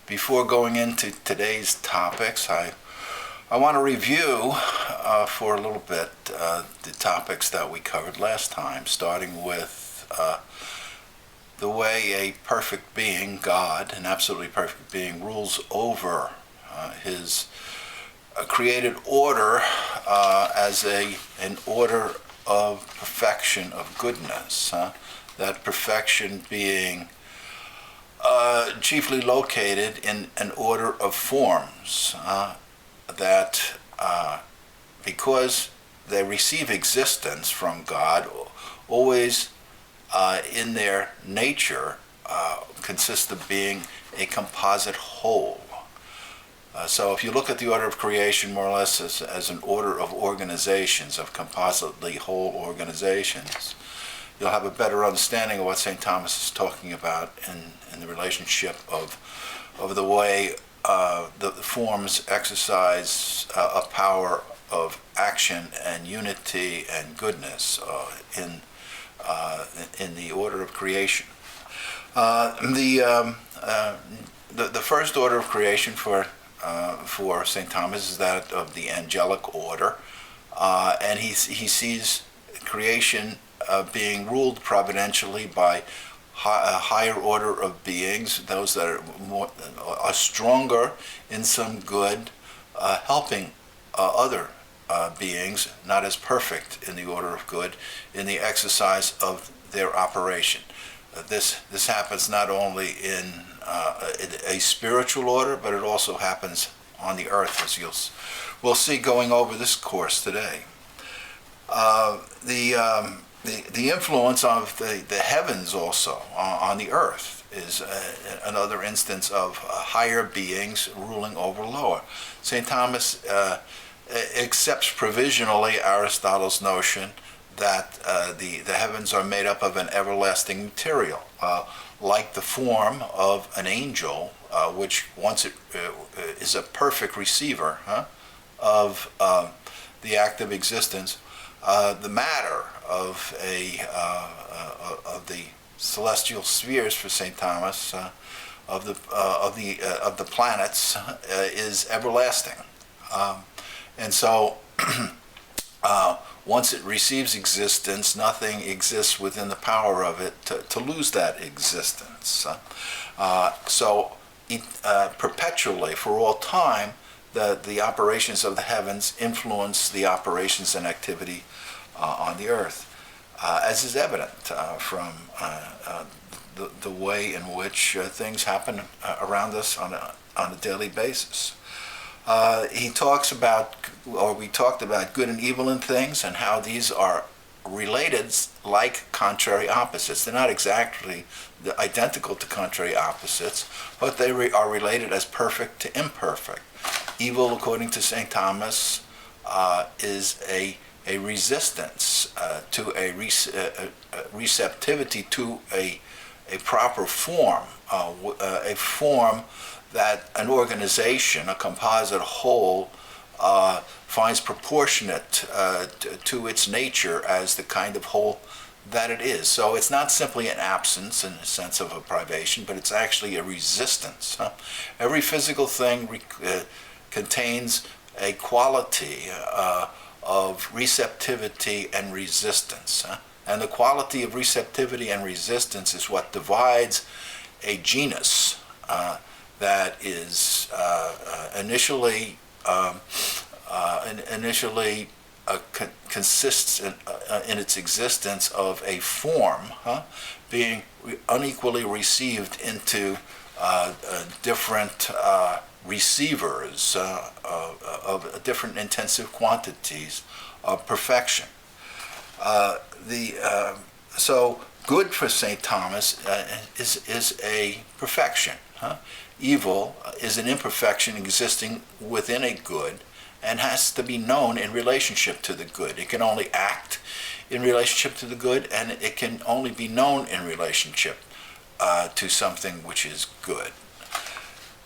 Before going into today's topics, I want to review for a little bit the topics that we covered last time, starting with the way a perfect being, God, an absolutely perfect being, rules over his created order as an order of perfection, of goodness. That perfection being chiefly located in an order of forms that because they receive existence from God, always in their nature consist of being a composite whole. So if you look at the order of creation more or less as an order of organizations, of compositely whole organizations, you'll have a better understanding of what St. Thomas is talking about in the relationship of the way the forms exercise a power of action and unity and goodness in the order of creation. The first order of creation for St. Thomas is that of the angelic order, and he sees creation being ruled providentially by a higher order of beings, those that are stronger in some good, helping other beings not as perfect in the order of good in the exercise of their operation. This happens not only in a spiritual order, but it also happens on the earth, as we'll see going over this course today. The influence of the heavens also on the earth is another instance of higher beings ruling over lower. St. Thomas accepts provisionally Aristotle's notion that the heavens are made up of an everlasting material, like the form of an angel, which once it is a perfect receiver of the active existence. The matter of the celestial spheres for St. Thomas, of the planets, is everlasting, and so once it receives existence, nothing exists within the power of it to lose that existence. So perpetually, for all time, the operations of the heavens influence the operations and activity on the earth, as is evident from the way in which things happen around us on a daily basis. We talked about good and evil in things and how these are related like contrary opposites. They're not exactly identical to contrary opposites, but they are related as perfect to imperfect. Evil, according to St. Thomas, is a resistance to a receptivity to a proper form, a form that an organization, a composite whole, finds proportionate to its nature as the kind of whole that it is. So it's not simply an absence in the sense of a privation, but it's actually a resistance. Every physical thing contains a quality of receptivity and resistance. And the quality of receptivity and resistance is what divides a genus that is initially consists in its existence of a form being unequally received into different receivers of different intensive quantities of perfection. So good for St. Thomas is a perfection. Evil is an imperfection existing within a good and has to be known in relationship to the good. It can only act in relationship to the good, and it can only be known in relationship to something which is good.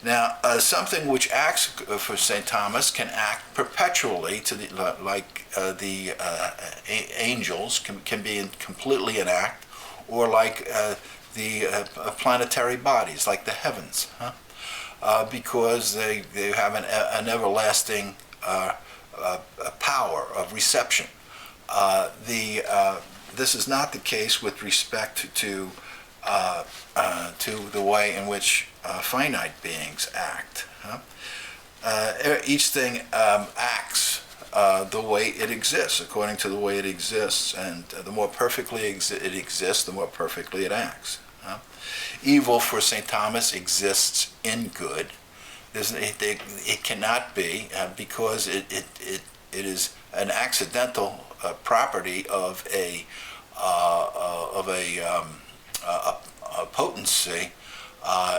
Now, something which acts for St. Thomas can act perpetually to the angels can be completely in act, or like the planetary bodies, like the heavens, because they have an everlasting power of reception. This is not the case with respect to the way in which finite beings act. Each thing acts the way it exists, according to the way it exists, and the more perfectly it exists, the more perfectly it acts. Evil for St. Thomas exists in good. It cannot be because it is an accidental property of a potency.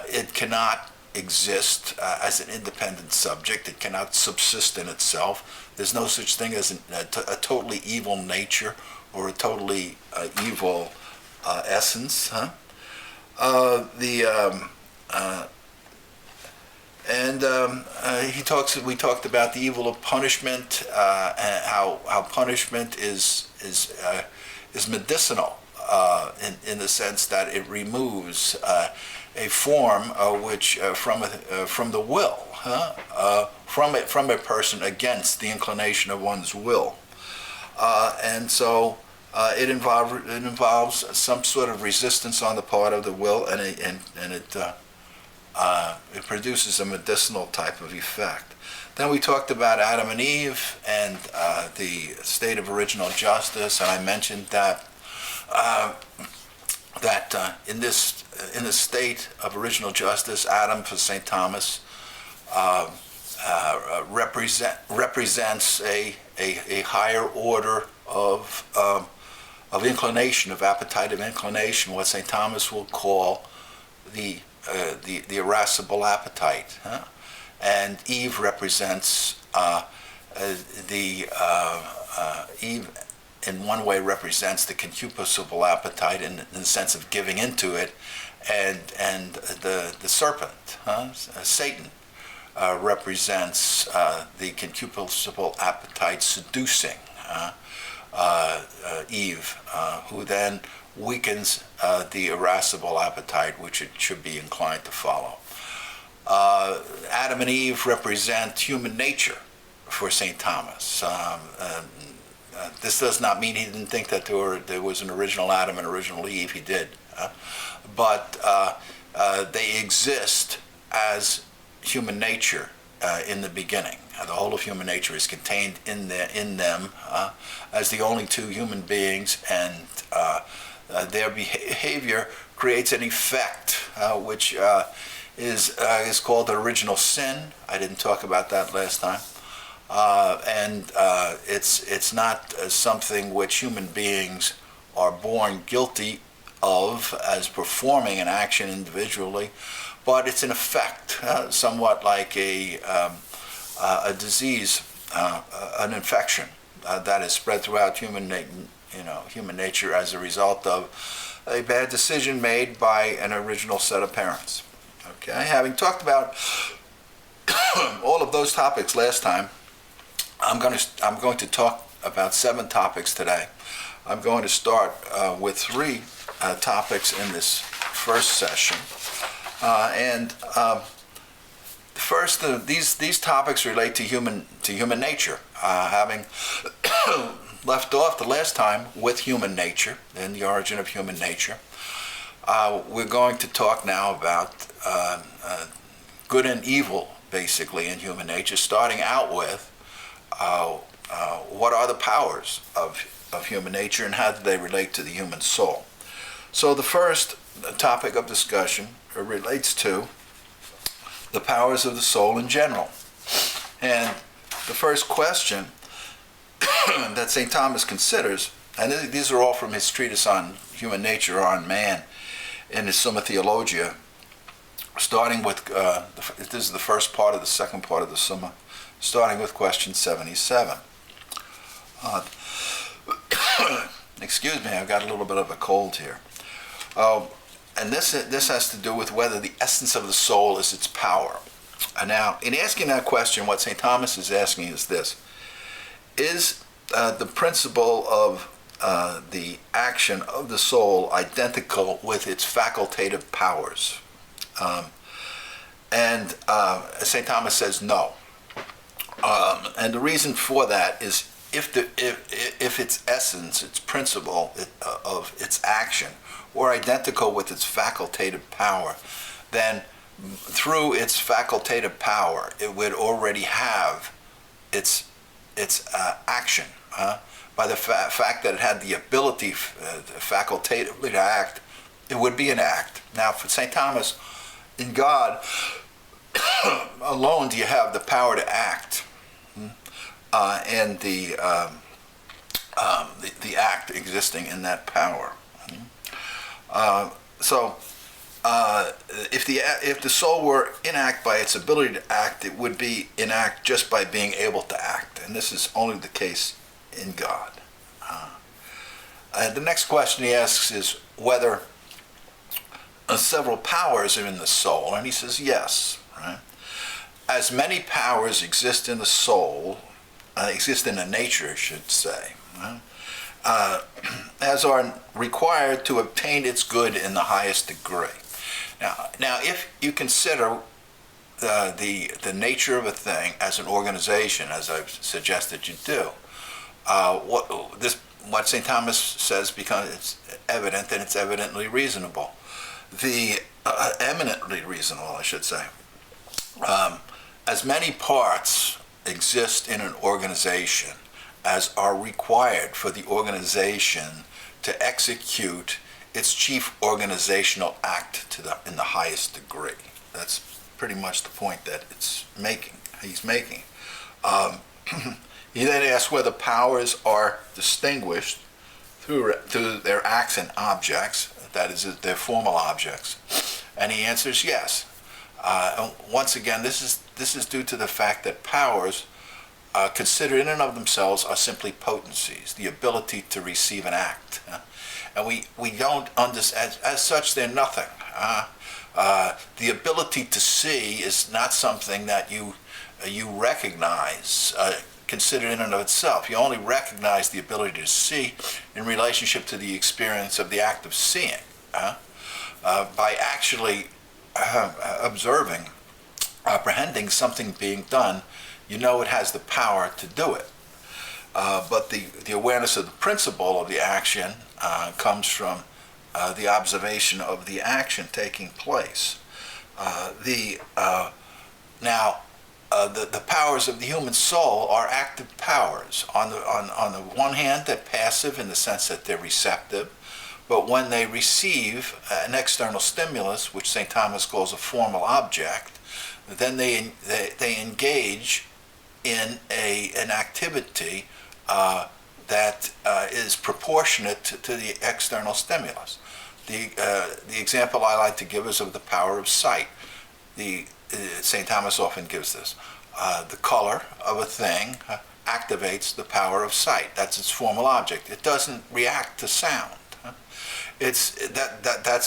It cannot exist as an independent subject. It cannot subsist in itself. There's no such thing as a totally evil nature or a totally evil essence. We talked about the evil of punishment, and how punishment is medicinal in the sense that it removes a form which from the will, from a person against the inclination of one's will, and so it involves some sort of resistance on the part of the will, and it produces a medicinal type of effect. Then we talked about Adam and Eve and the state of original justice, and I mentioned that in this state of original justice, Adam for St. Thomas represents a higher order of inclination, of appetitive inclination, what St. Thomas will call the irascible appetite, and Eve represents Eve in one way represents the concupiscible appetite in the sense of giving into it, and the serpent, Satan, represents the concupiscible appetite seducing Eve, who then weakens the irascible appetite which it should be inclined to follow. Adam and Eve represent human nature for St. Thomas. This does not mean he didn't think that there was an original Adam and original Eve. He did. But they exist as human nature in the beginning. The whole of human nature is contained in them as the only two human beings, and their behavior creates an effect which is called the original sin. I didn't talk about that last time. And it's not something which human beings are born guilty of as performing an action individually, but it's an effect, somewhat like a disease, an infection that is spread throughout human nature as a result of a bad decision made by an original set of parents. Okay, having talked about all of those topics last time, I'm going to talk about 7 topics today. I'm going to start with 3 topics in this first session, and first, these topics relate to human nature. Having left off the last time with human nature and the origin of human nature, we're going to talk now about good and evil, basically, in human nature, starting out with what are the powers of human nature and how do they relate to the human soul. So the first topic of discussion relates to the powers of the soul in general. And the first question that St. Thomas considers, and these are all from his treatise on human nature, or on man, in his Summa Theologia, starting with, this is the first part of the second part of the Summa, starting with question 77. Excuse me, I've got a little bit of a cold here. And this has to do with whether the essence of the soul is its power. Now, in asking that question, what St. Thomas is asking is this: is the principle of the action of the soul identical with its facultative powers? And St. Thomas says no. And the reason for that is if its essence, its principle of its action, were identical with its facultative power, then through its facultative power, it would already have its action. By the fact that it had the ability facultatively to act, it would be an act. Now, for St. Thomas, in God alone do you have the power to act, and the act existing in that power. If the soul were inact by its ability to act, it would be inact just by being able to act, and this is only the case in God. The next question he asks is whether several powers are in the soul, and he says yes. Right? As many powers exist in the soul, exist in the nature, I should say, right? As are required to obtain its good in the highest degree. Now, if you consider the nature of a thing as an organization, as I've suggested you do, what St. Thomas says becomes it's evident, and it's evidently reasonable. Eminently reasonable, I should say. As many parts exist in an organization as are required for the organization to execute its chief organizational act in the highest degree. That's pretty much the point that he's making. He then asks whether powers are distinguished through their acts and objects, that is, their formal objects, and he answers yes. Once again, this is due to the fact that powers, considered in and of themselves, are simply potencies, the ability to receive an act. And we don't understand, as such, they're nothing. The ability to see is not something that you recognize, considered in and of itself. You only recognize the ability to see in relationship to the experience of the act of seeing. By actually observing, apprehending something being done, you know it has the power to do it. But the awareness of the principle of the action comes from the observation of the action taking place. The powers of the human soul are active powers. On the one hand, they're passive in the sense that they're receptive, but when they receive an external stimulus, which St. Thomas calls a formal object, then they engage in an activity that is proportionate to the external stimulus. The example I like to give is of the power of sight. St. Thomas often gives this. The color of a thing activates the power of sight. That's its formal object. It doesn't react to sound. That's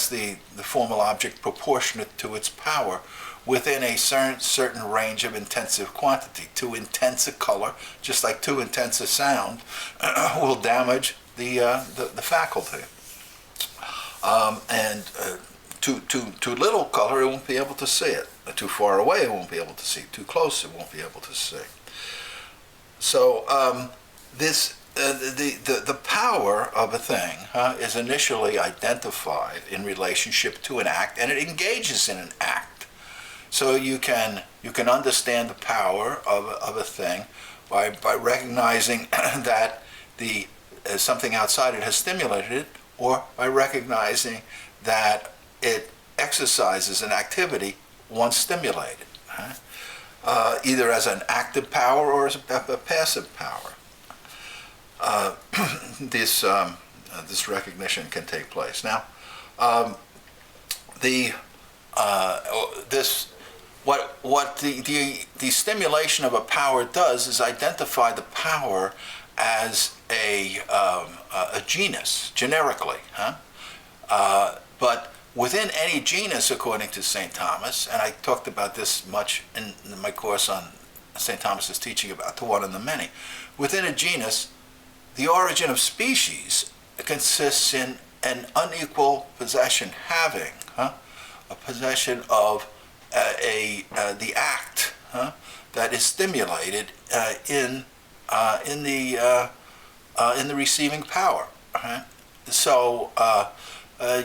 the formal object proportionate to its power within a certain range of intensive quantity. Too intense a color, just like too intense a sound, will damage the faculty. And too little color, it won't be able to see it. Too far away, it won't be able to see. Too close, it won't be able to see. So the power of a thing is initially identified in relationship to an act, and it engages in an act. So you can understand the power of a thing by recognizing that something outside it has stimulated it, or by recognizing that it exercises an activity once stimulated, either as an active power or as a passive power. This recognition can take place. Now, what the stimulation of a power does is identify the power as a genus, generically. But within any genus, according to St. Thomas, and I talked about this much in my course on St. Thomas's teaching about the one and the many, within a genus, the origin of species consists in an unequal possession, having a possession of the act that is stimulated in the receiving power. Right? So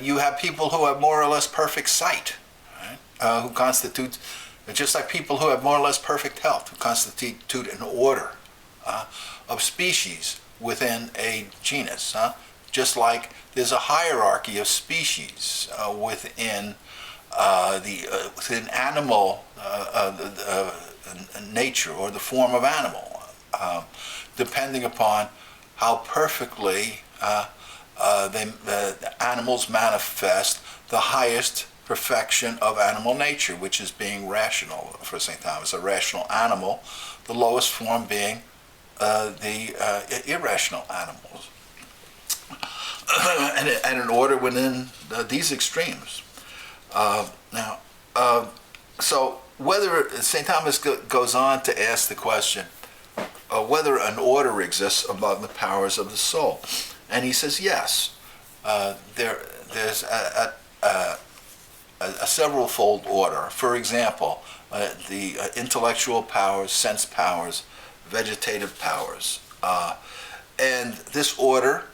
you have people who have more or less perfect sight, right? Who constitute, just like people who have more or less perfect health, who constitute an order of species within a genus. Just like there's a hierarchy of species within within animal nature, or the form of animal, depending upon how perfectly the animals manifest the highest perfection of animal nature, which is being rational for St. Thomas, a rational animal, the lowest form being the irrational animals. And an order within these extremes. So whether St. Thomas goes on to ask the question whether an order exists among the powers of the soul, and he says yes. There's a several-fold order. For example, the intellectual powers, sense powers, vegetative powers, and this order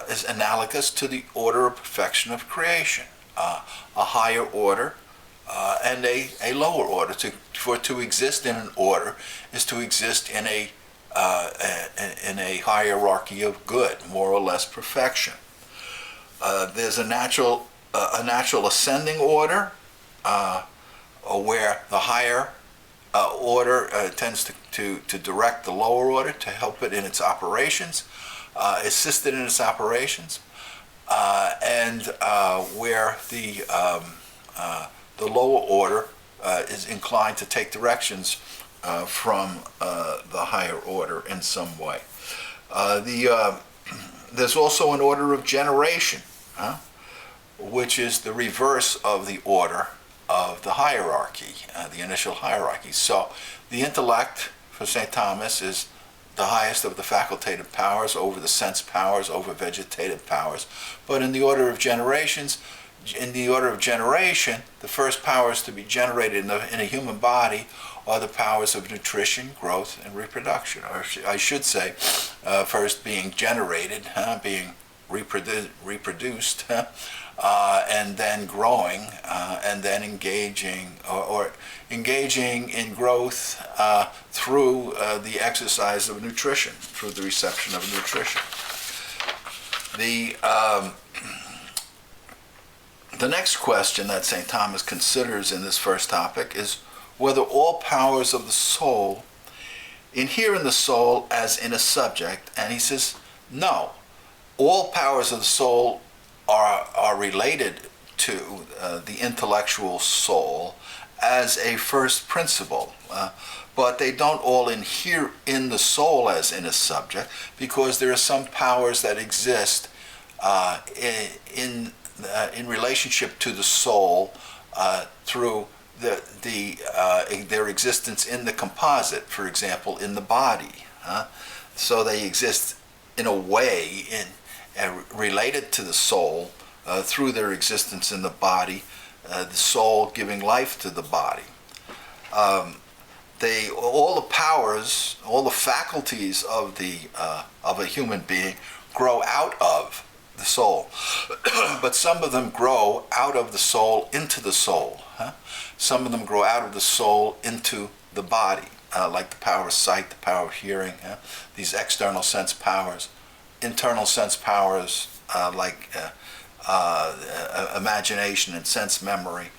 is analogous to the order of perfection of creation, a higher order and a lower order. For to exist in an order is to exist in a hierarchy of good, more or less perfection. There's a natural ascending order where the higher order tends to direct the lower order, to help it in its operations, assist it in its operations, and where the lower order is inclined to take directions from the higher order in some way. There's also an order of generation, which is the reverse of the order of the hierarchy, the initial hierarchy. So the intellect for St. Thomas is the highest of the facultative powers over the sense powers, over vegetative powers. But in the order of generations, the first powers to be generated in a human body are the powers of nutrition, growth, and reproduction. Or I should say, first being generated, being reproduced, and then growing, and then engaging in growth through the exercise of nutrition, through the reception of nutrition. The next question that St. Thomas considers in this first topic is whether all powers of the soul inhere in the soul as in a subject, and he says no. All powers of the soul are related to the intellectual soul as a first principle, but they don't all inhere in the soul as in a subject, because there are some powers that exist in relationship to the soul through their existence in the composite, for example, in the body. So they exist in a way related to the soul through their existence in the body, the soul giving life to the body. All the powers, all the faculties of a human being grow out of the soul, but some of them grow out of the soul into the soul. Some of them grow out of the soul into the body, like the power of sight, the power of hearing, these external sense powers, internal sense powers like imagination and sense memory.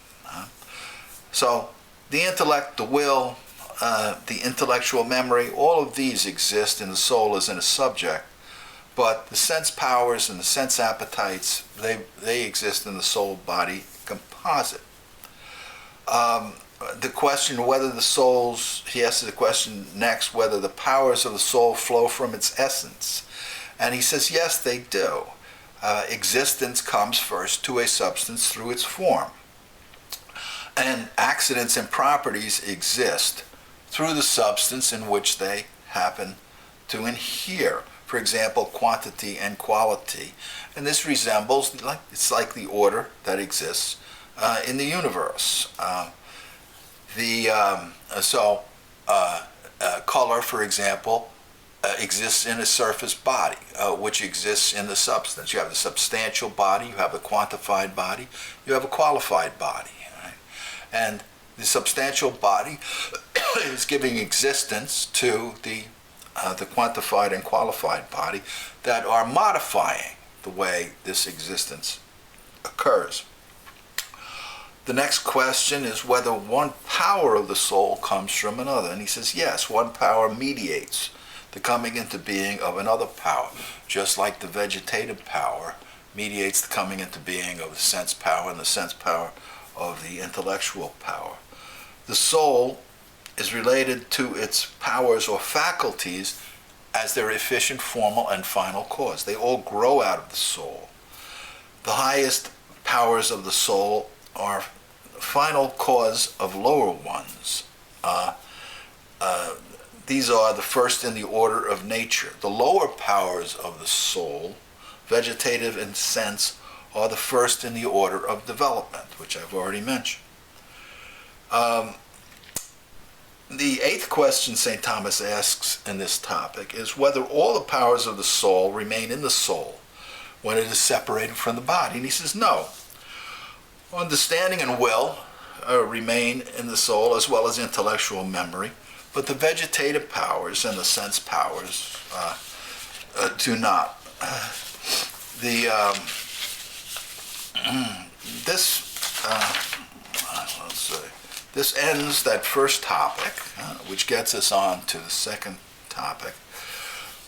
So the intellect, the will, the intellectual memory, all of these exist in the soul as in a subject. But the sense powers and the sense appetites, they exist in the soul-body composite. The question whether the souls, he asks the question next, whether the powers of the soul flow from its essence. And he says, yes, they do. existence comes first to a substance through its form. And accidents and properties exist through the substance in which they happen to inhere. For example, quantity and quality. And this resembles, it's like the order that exists in the universe. Color, for example, exists in a surface body, which exists in the substance. You have the substantial body, you have a quantified body, you have a qualified body. Right? And the substantial body is giving existence to the quantified and qualified body that are modifying the way this existence occurs. The next question is whether one power of the soul comes from another. And he says, yes, one power mediates the coming into being of another power, just like the vegetative power mediates the coming into being of the sense power and the sense power of the intellectual power. The soul is related to its powers or faculties as their efficient, formal, and final cause. They all grow out of the soul. The highest powers of the soul are final cause of lower ones. These are the first in the order of nature. The lower powers of the soul, vegetative and sense, are the first in the order of development, which I've already mentioned. The eighth question St. Thomas asks in this topic is whether all the powers of the soul remain in the soul when it is separated from the body. And he says no. Understanding and will remain in the soul as well as intellectual memory, but the vegetative powers and the sense powers do not. This ends that first topic, which gets us on to the second topic.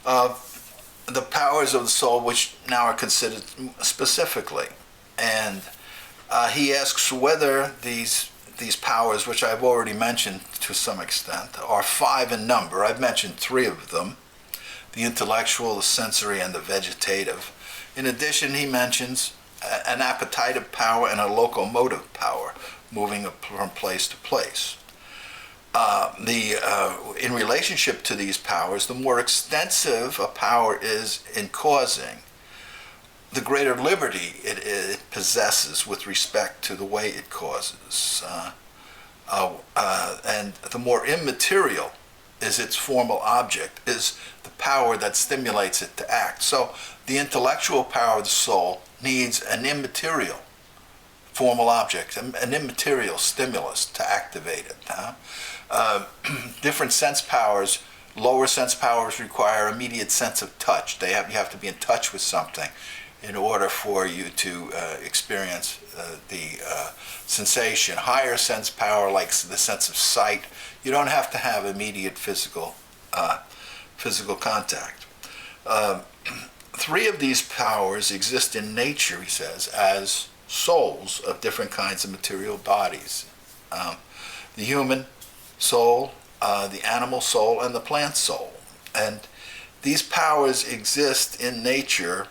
The powers of the soul, which now are considered specifically. And he asks whether these powers, which I've already mentioned to some extent, are 5 in number. I've mentioned 3 of them, the intellectual, the sensory, and the vegetative. In addition, he mentions an appetitive power and a locomotive power, moving from place to place. In relationship to these powers, the more extensive a power is in causing, the greater liberty it possesses with respect to the way it causes. And the more immaterial is its formal object, is the power that stimulates it to act. So the intellectual power of the soul needs an immaterial formal object, an immaterial stimulus to activate it. Different sense powers, lower sense powers require immediate sense of touch. You have to be in touch with something in order for you to experience the sensation. Higher sense power, like the sense of sight, you don't have to have immediate physical contact. 3 of these powers exist in nature, he says, as souls of different kinds of material bodies. The human soul, the animal soul, and the plant soul. And these powers exist in nature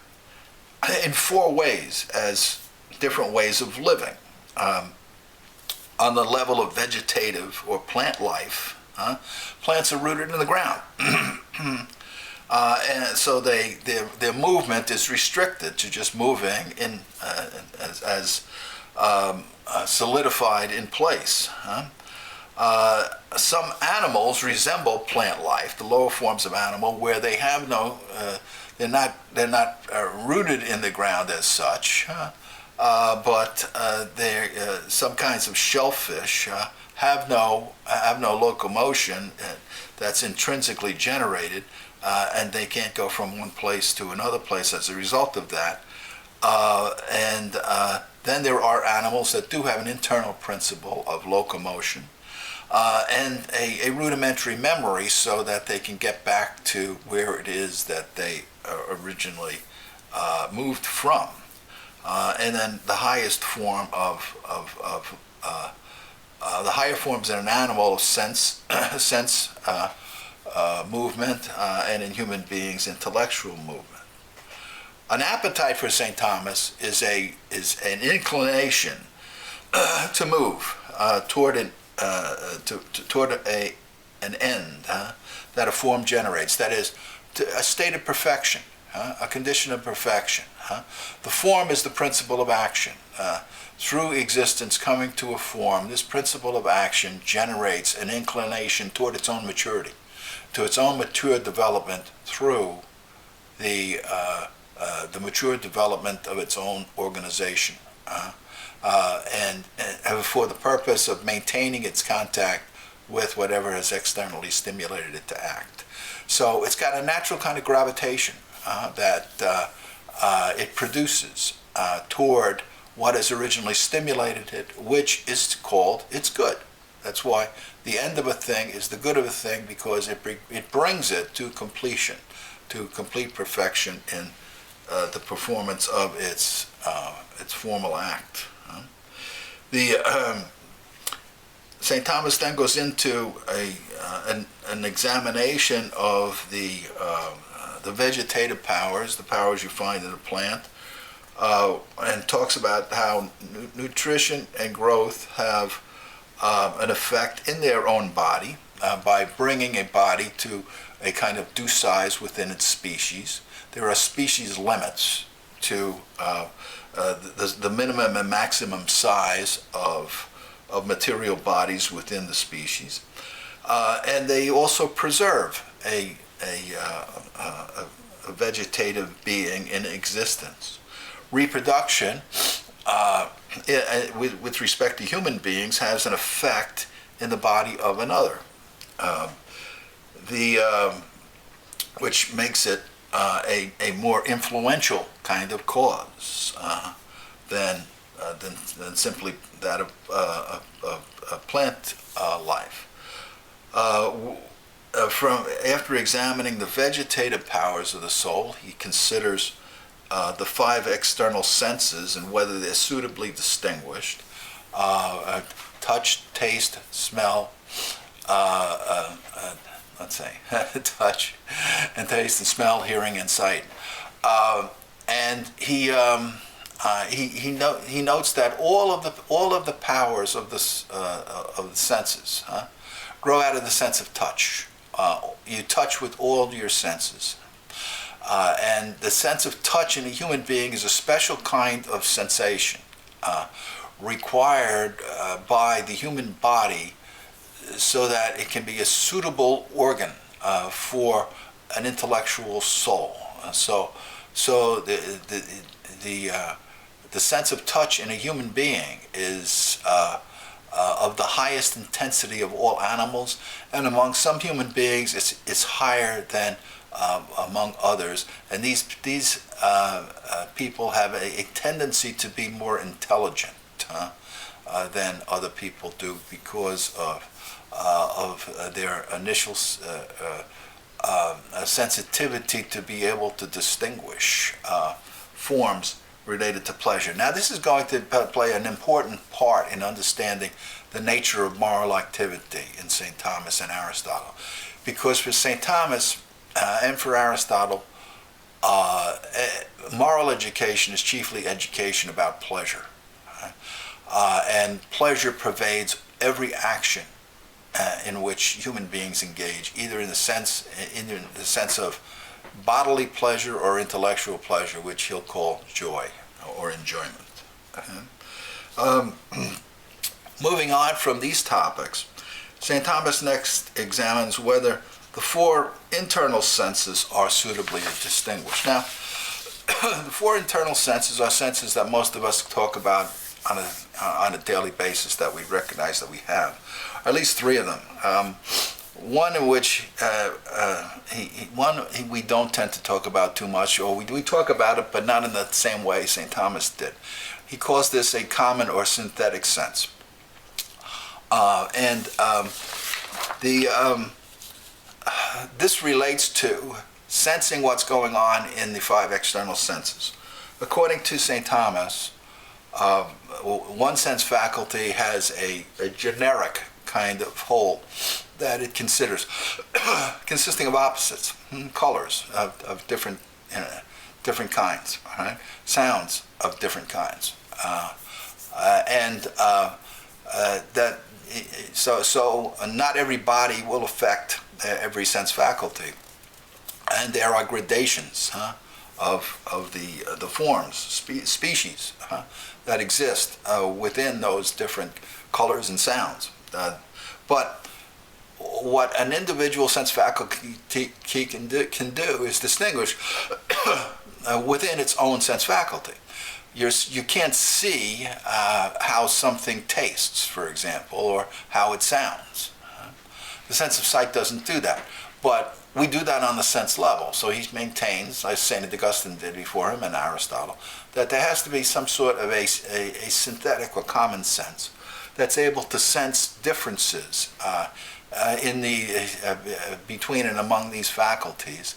in 4 ways as different ways of living. On the level of vegetative or plant life, plants are rooted in the ground. And so their movement is restricted to just moving in as solidified in place. Some animals resemble plant life, the lower forms of animal, where they have no, they're not rooted in the ground as such, but some kinds of shellfish have no locomotion that's intrinsically generated. And they can't go from one place to another place as a result of that. Then there are animals that do have an internal principle of locomotion and a rudimentary memory so that they can get back to where it is that they originally moved from. And then the highest form the higher forms in an animal of sense movement, and in human beings, intellectual movement. An appetite for St. Thomas is an inclination to move toward an end that a form generates. That is, a state of perfection, a condition of perfection. The form is the principle of action. Through existence coming to a form, this principle of action generates an inclination toward its own maturity, to its own mature development through the mature development of its own organization, and for the purpose of maintaining its contact with whatever has externally stimulated it to act. So it's got a natural kind of gravitation that it produces toward what has originally stimulated it, which is called its good. That's why the end of a thing is the good of a thing, because it brings it to completion, to complete perfection in the performance of its formal act. St. Thomas then goes into an examination of the vegetative powers, the powers you find in a plant, and talks about how nutrition and growth have an effect in their own body by bringing a body to a kind of due size within its species. There are species limits to the minimum and maximum size of material bodies within the species, and they also preserve a vegetative being in existence. Reproduction, with respect to human beings, has an effect in the body of another, which makes it a more influential kind of cause than simply that of plant life. After examining the vegetative powers of the soul, he considers the 5 external senses and whether they're suitably distinguished: touch, taste, smell. Touch and taste and smell, hearing and sight. And he notes that all of the powers of the senses grow out of the sense of touch. You touch with all your senses. And the sense of touch in a human being is a special kind of sensation required by the human body so that it can be a suitable organ for an intellectual soul. So the sense of touch in a human being is of the highest intensity of all animals, and among some human beings it's higher than among others. And these people have a tendency to be more intelligent than other people do because of their initial sensitivity to be able to distinguish forms related to pleasure. Now, this is going to play an important part in understanding the nature of moral activity in St. Thomas and Aristotle, because for St. Thomas and for Aristotle, moral education is chiefly education about pleasure, and pleasure pervades every action in which human beings engage, either in the sense of bodily pleasure or intellectual pleasure, which he'll call joy or enjoyment. Moving on from these topics, St. Thomas next examines whether the 4 internal senses are suitably distinguished. Now, the 4 internal senses are senses that most of us talk about on a daily basis, that we recognize that we have. At least 3 of them. One in which we don't tend to talk about too much, or we talk about it, but not in the same way St. Thomas did. He calls this a common or synthetic sense. This relates to sensing what's going on in the 5 external senses. According to St. Thomas, one sense faculty has a generic kind of whole that it considers consisting of opposites, colors of different different kinds, right? Sounds of different kinds. So not every body will affect every sense faculty, and there are gradations of the forms, species that exist within those different colors and sounds. But what an individual sense faculty can do is distinguish within its own sense faculty. You can't see how something tastes, for example, or how it sounds. The sense of sight doesn't do that. But we do that on the sense level. So he maintains, as St. Augustine did before him and Aristotle, that there has to be some sort of a synthetic or common sense that's able to sense differences in between and among these faculties,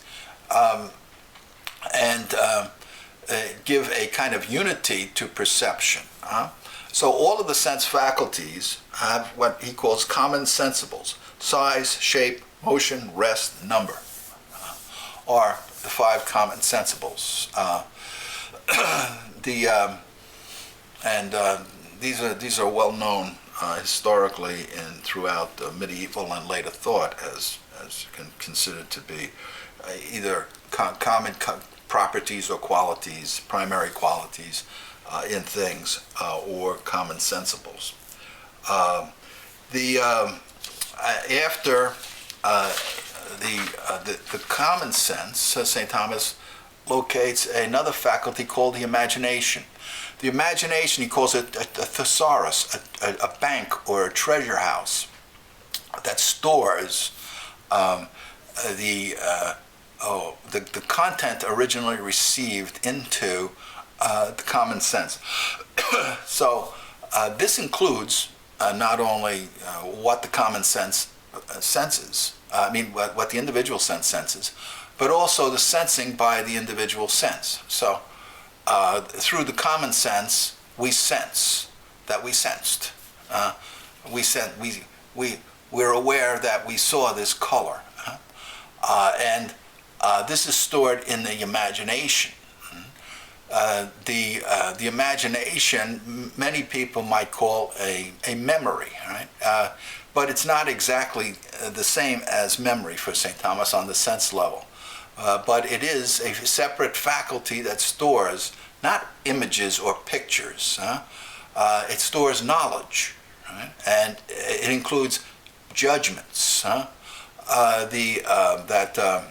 and give a kind of unity to perception. So all of the sense faculties have what he calls common sensibles: size, shape, motion, rest, number, are the 5 common sensibles. These are well known historically and throughout medieval and later thought as considered to be either common properties or qualities, primary qualities in things, or common sensibles. After the common sense, St. Thomas locates another faculty called the imagination. The imagination, he calls it a thesaurus, a bank or a treasure house that stores the content originally received into the common sense. So this includes not only what the common sense senses, what the individual sense senses, but also the sensing by the individual sense. So through the common sense, we sense that we sensed. We're aware that we saw this color. And this is stored in the imagination. The imagination, many people might call a memory, right? But it's not exactly the same as memory for St. Thomas on the sense level. But it is a separate faculty that stores not images or pictures. It stores knowledge, right? And it includes judgments that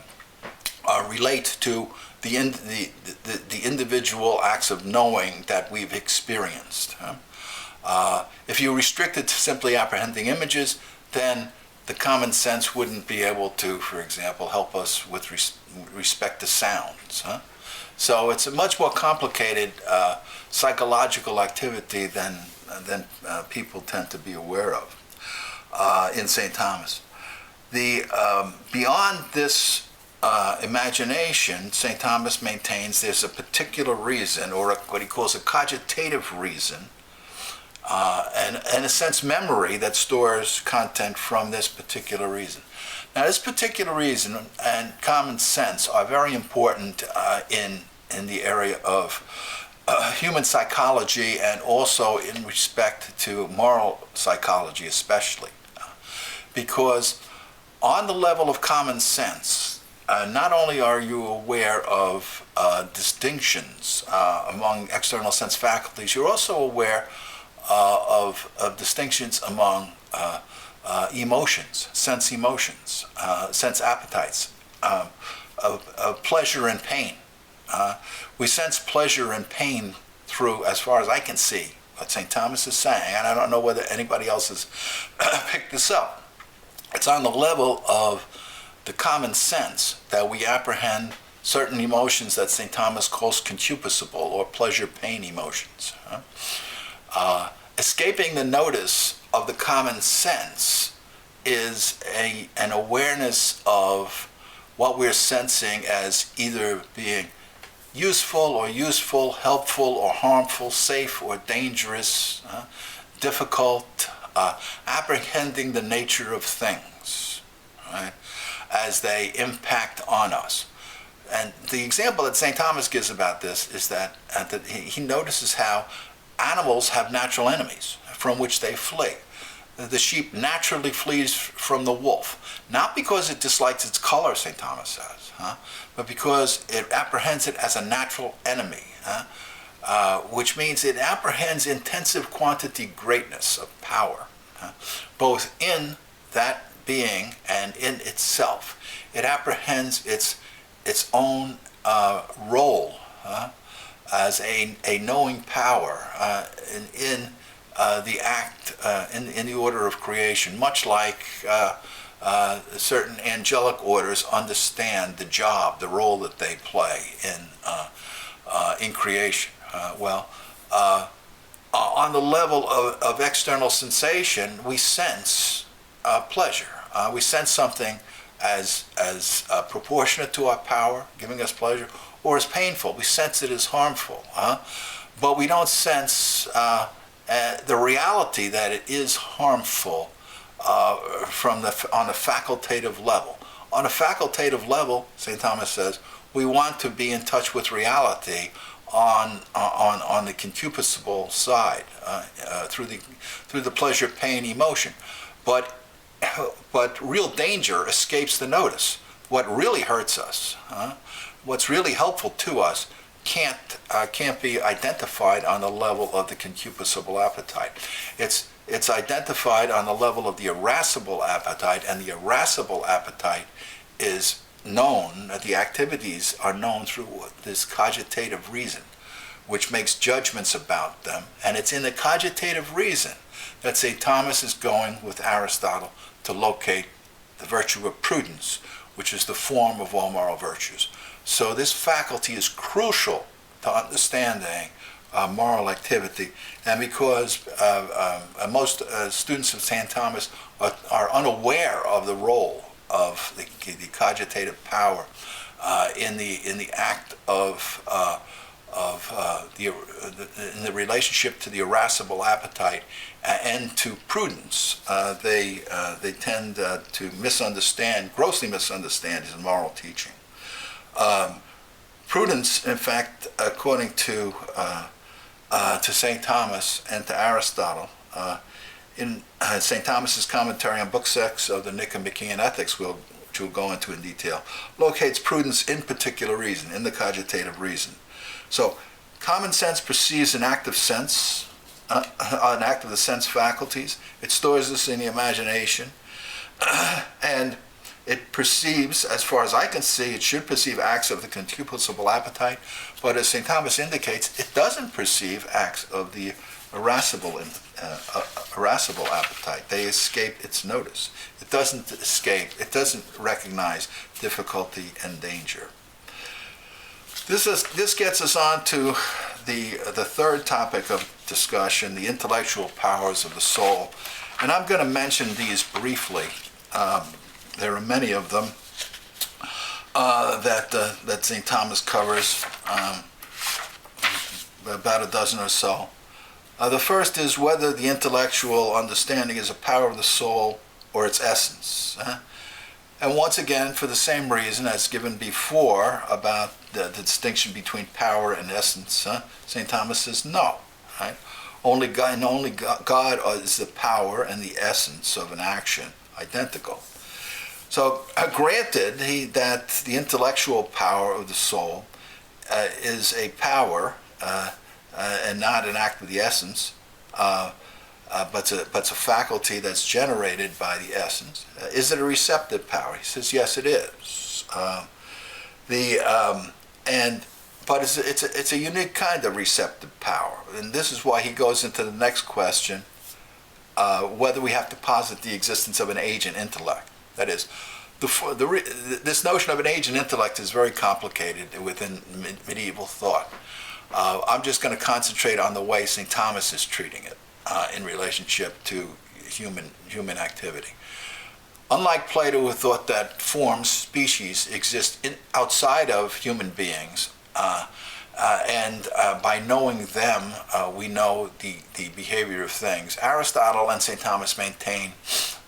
relate to the individual acts of knowing that we've experienced. If you restrict it to simply apprehending images, then the common sense wouldn't be able to, for example, help us with respect to sounds. So it's a much more complicated psychological activity than people tend to be aware of in St. Thomas. Beyond this imagination, St. Thomas maintains there's a particular reason, or what he calls a cogitative reason, and in a sense memory that stores content from this particular reason. Now this particular reason and common sense are very important in the area of human psychology, and also in respect to moral psychology especially. Because on the level of common sense, not only are you aware of distinctions among external sense faculties, you're also aware of distinctions among emotions, sense appetites, of pleasure and pain. We sense pleasure and pain through, as far as I can see, what St. Thomas is saying, and I don't know whether anybody else has picked this up. It's on the level of the common sense that we apprehend certain emotions that St. Thomas calls concupiscible or pleasure-pain emotions. Escaping the notice of the common sense is an awareness of what we're sensing as either being useful, helpful or harmful, safe or dangerous, difficult, apprehending the nature of things, right, as they impact on us. And the example that St. Thomas gives about this is that he notices how animals have natural enemies from which they flee. The sheep naturally flees from the wolf, not because it dislikes its color, St. Thomas says, but because it apprehends it as a natural enemy, which means it apprehends intensive quantity greatness of power, both in that being and in itself. It apprehends its own role as a knowing power in the act, in the order of creation, much like certain angelic orders understand the job, the role that they play in creation. On the level of external sensation, we sense pleasure. We sense something as proportionate to our power, giving us pleasure, or as painful. We sense it as harmful. But we don't sense the reality that it is harmful on the facultative level. On a facultative level, St. Thomas says, we want to be in touch with reality on the concupiscible side, through the pleasure, pain, emotion. But real danger escapes the notice. What really hurts us, what's really helpful to us, can't be identified on the level of the concupiscible appetite. It's identified on the level of the irascible appetite, and the irascible appetite is known, the activities are known through this cogitative reason, which makes judgments about them. And it's in the cogitative reason that St. Thomas is going with Aristotle to locate the virtue of prudence, which is the form of all moral virtues. So this faculty is crucial to understanding moral activity, and because most students of St. Thomas are unaware of the role of the cogitative power in the act of in the relationship to the irascible appetite and to prudence, they tend to grossly misunderstand his moral teaching. Prudence, in fact, according to St. Thomas and to Aristotle, in St. Thomas's commentary on Book 6 of the Nicomachean Ethics, which we'll go into in detail, locates prudence in particular reason, in the cogitative reason. So, common sense perceives an act of sense, an act of the sense faculties. It stores this in the imagination, and it perceives, as far as I can see, it should perceive acts of the concupiscible appetite, but as St. Thomas indicates, it doesn't perceive acts of the irascible appetite. They escape its notice. It doesn't recognize difficulty and danger. This gets us on to the third topic of discussion, the intellectual powers of the soul. And I'm going to mention these briefly. There are many of them that St. Thomas covers, about a dozen or so. The first is whether the intellectual understanding is a power of the soul or its essence. And once again, for the same reason as given before about the distinction between power and essence, St. Thomas says no. Right? Only God is the power and the essence of an action identical. So granted that the intellectual power of the soul is a power and not an act of the essence, but it's a faculty that's generated by the essence. Is it a receptive power? He says yes, it is. But it's a unique kind of receptive power, and this is why he goes into the next question, whether we have to posit the existence of an agent intellect. That is, this notion of an agent intellect is very complicated within medieval thought. I'm just going to concentrate on the way St. Thomas is treating it in relationship to human activity. Unlike Plato, who thought that forms, species, exist outside of human beings, and by knowing them, we know the behavior of things, Aristotle and St. Thomas maintain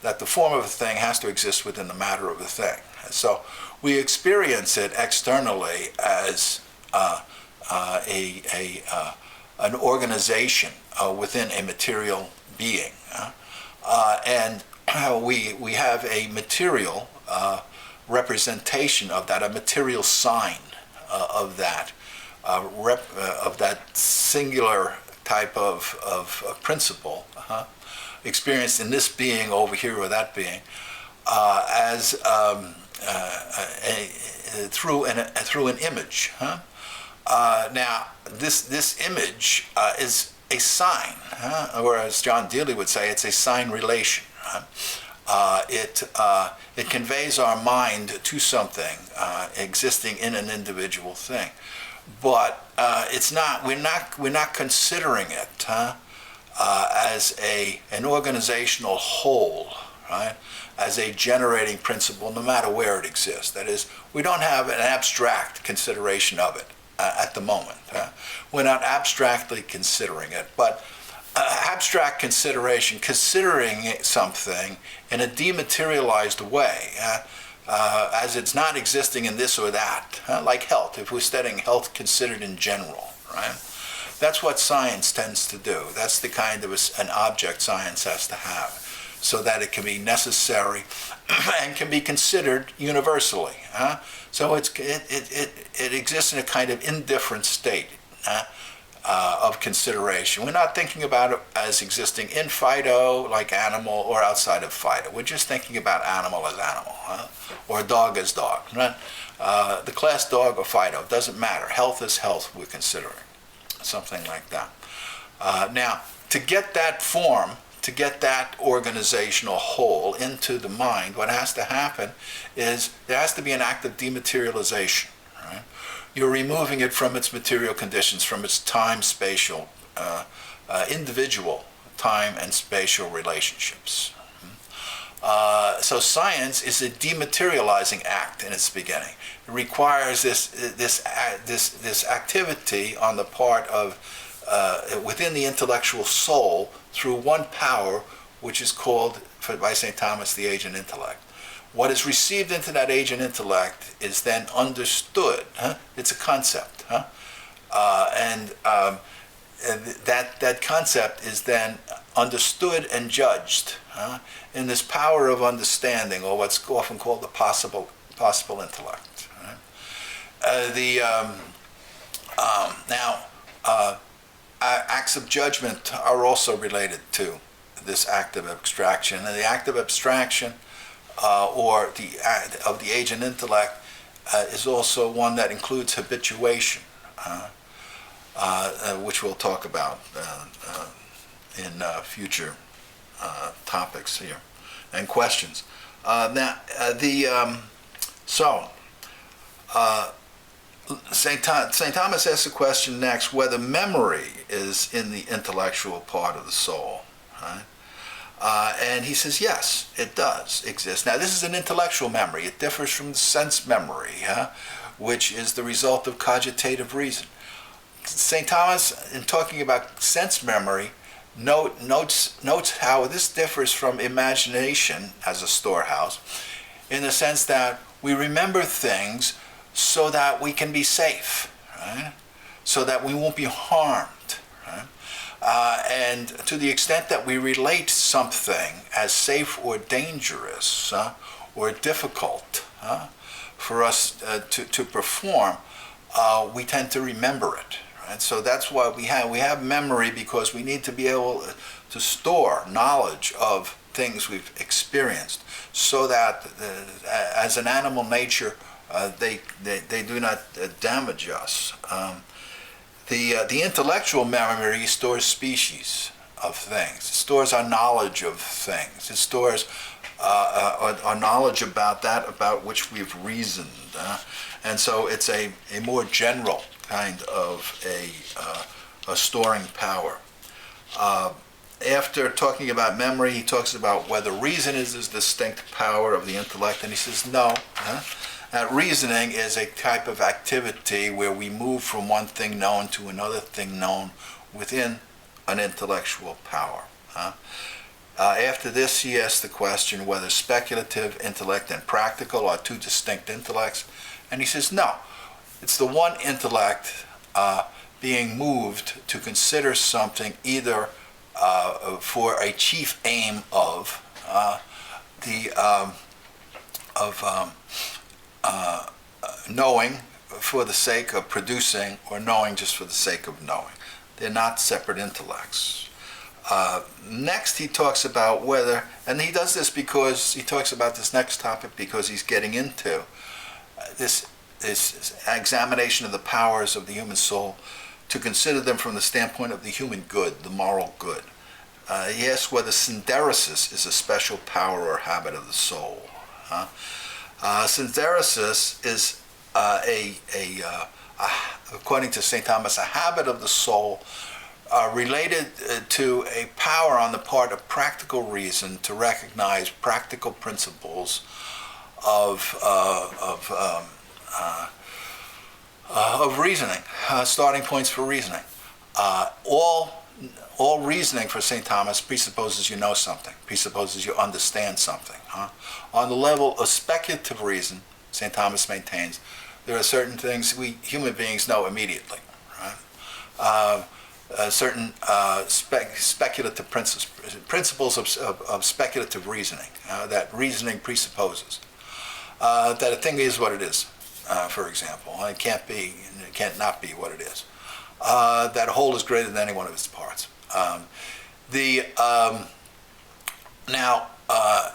that the form of a thing has to exist within the matter of the thing. So we experience it externally as an organization within a material being, and we have a material representation of that, a material sign of that, of that singular type of principle experienced in this being over here or that being, as through an image. Now, this image is a sign, or as John Dealey would say, it's a sign relation. It conveys our mind to something existing in an individual thing, but it's not. We're not considering it as an organizational whole, right? As a generating principle, no matter where it exists. That is, we don't have an abstract consideration of it at the moment. We're not abstractly considering it, but abstract consideration, considering something in a dematerialized way, as it's not existing in this or that, like health, if we're studying health considered in general, right? That's what science tends to do. That's the kind of an object science has to have, so that it can be necessary and can be considered universally. So it exists in a kind of indifferent state of consideration. We're not thinking about it as existing in Phyto, like animal, or outside of Phyto. We're just thinking about animal as animal, or dog as dog. Right? The class dog or Phyto, doesn't matter. Health is health, we're considering. Something like that. Now, to get that form, to get that organizational whole into the mind, what has to happen is there has to be an act of dematerialization. Right? You're removing it from its material conditions, from its time-spatial, individual time and spatial relationships. So science is a dematerializing act in its beginning. It requires this activity on the part of within the intellectual soul through one power, which is called, by St. Thomas, the agent intellect. What is received into that agent intellect is then understood. It's a concept, and that concept is then understood and judged in this power of understanding, or what's often called the possible intellect. Acts of judgment are also related to this act of abstraction, and the act of abstraction or of the agent intellect is also one that includes habituation, which we'll talk about in future topics here and questions. St. Thomas asks the question next whether memory is in the intellectual part of the soul. Right? And he says, yes, it does exist. Now, this is an intellectual memory. It differs from sense memory, which is the result of cogitative reason. St. Thomas, in talking about sense memory, notes how this differs from imagination as a storehouse, in the sense that we remember things so that we can be safe, right? So that we won't be harmed. Right? And to the extent that we relate something as safe or dangerous or difficult for us to perform, we tend to remember it. Right? So that's why we have memory, because we need to be able to store knowledge of things we've experienced, so that as an animal nature, they do not damage us. The intellectual memory stores species of things. It stores our knowledge of things. It stores our knowledge about that about which we've reasoned. And so it's a more general kind of a storing power. After talking about memory, he talks about whether reason is this distinct power of the intellect, and he says no. Reasoning is a type of activity where we move from one thing known to another thing known within an intellectual power. After this, he asks the question whether speculative intellect and practical are two distinct intellects. And he says, no. It's the one intellect being moved to consider something either for a chief aim of knowing for the sake of producing, or knowing just for the sake of knowing. They're not separate intellects. Next, he talks about whether, and he does this because he talks about this next topic because he's getting into this examination of the powers of the human soul, to consider them from the standpoint of the human good, the moral good. He asks whether synderesis is a special power or habit of the soul. Synderesis is according to St. Thomas, a habit of the soul related to a power on the part of practical reason to recognize practical principles of reasoning, starting points for reasoning. All reasoning for St. Thomas presupposes you know something, presupposes you understand something. On the level of speculative reason, St. Thomas maintains, there are certain things we human beings know immediately. Right? Certain speculative principles of speculative reasoning that reasoning presupposes. That a thing is what it is, for example. It can't not be what it is. That a whole is greater than any one of its parts. Now,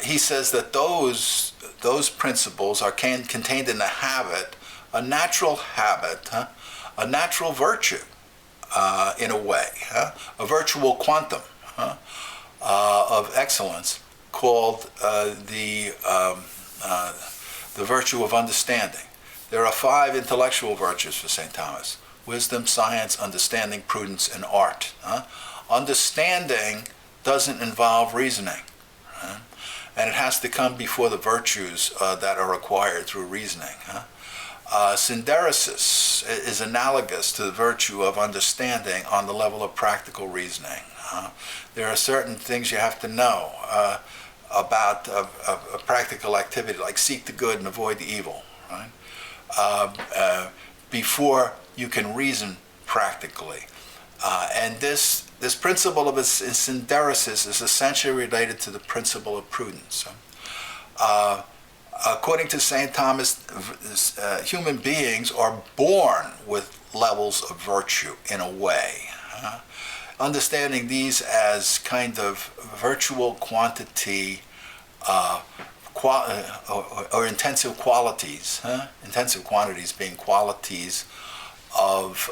he says that those principles are contained in the habit, a natural habit, a natural virtue, in a way, a virtual quantum of excellence called the virtue of understanding. There are 5 intellectual virtues for St. Thomas: wisdom, science, understanding, prudence, and art. Understanding doesn't involve reasoning, and it has to come before the virtues that are acquired through reasoning. Synderesis is analogous to the virtue of understanding on the level of practical reasoning. There are certain things you have to know about a practical activity, like seek the good and avoid the evil, right? Before you can reason practically. And this principle of synderesis is essentially related to the principle of prudence. According to St. Thomas, human beings are born with levels of virtue in a way. Understanding these as kind of virtual quantity or intensive qualities, intensive quantities being qualities of